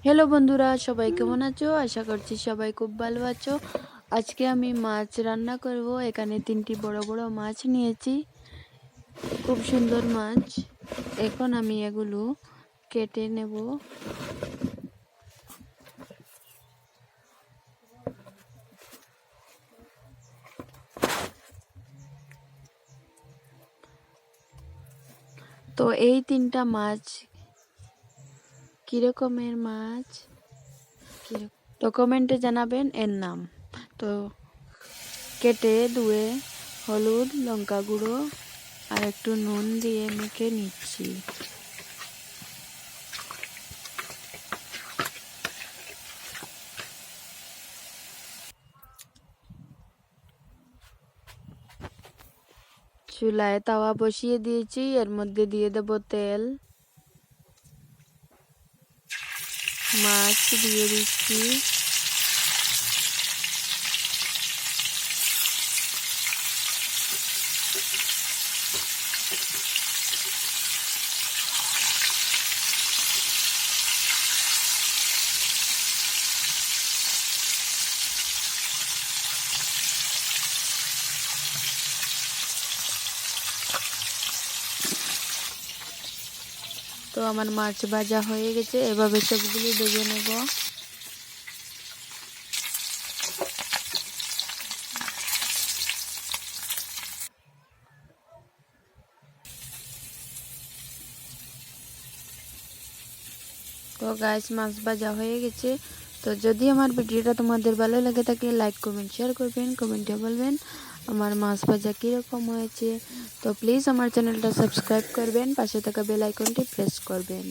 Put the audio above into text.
Hello বন্ধুরা, সবাই কেমন আছো? আশা করছি সবাই খুব ভালো আছো। আজকে আমি মাছ রান্না করব। এখানে 3টি বড় বড় মাছ নিয়েছি, খুব সুন্দর মাছ। এখন আমি এগুলো কেটে নেব। তো এই 3টা মাছ কিরকমের মাছ তো কমেন্টে জানাবেন এর নাম। তো কেটে ধুয়ে হলুদ, লঙ্কা গুঁড়ো আর একটু নুন দিয়ে মেখে নিচ্ছি। চুলায় তাওয়া বসিয়ে দিয়েছি, এর মধ্যে দিয়ে দেব তেল। মাছ দিয়ে দিচ্ছি। তো আমার মাছ ভাজা হয়ে গেছে, এভাবে সবগুলো ভেজে নেব। তো গাইস, মাছ ভাজা হয়ে গেছে। তো যদি আমার ভিডিওটা তোমাদের ভালো লাগে থাকে, লাইক কমেন্ট শেয়ার করবেন, কমেন্টে বলবেন আমার মাছ ভাজা কীরকম হয়েছে। তো প্লিজ আমার চ্যানেলটা সাবস্ক্রাইব করবেন, পাশে থাকা বেল আইকনটি প্রেস করবেন।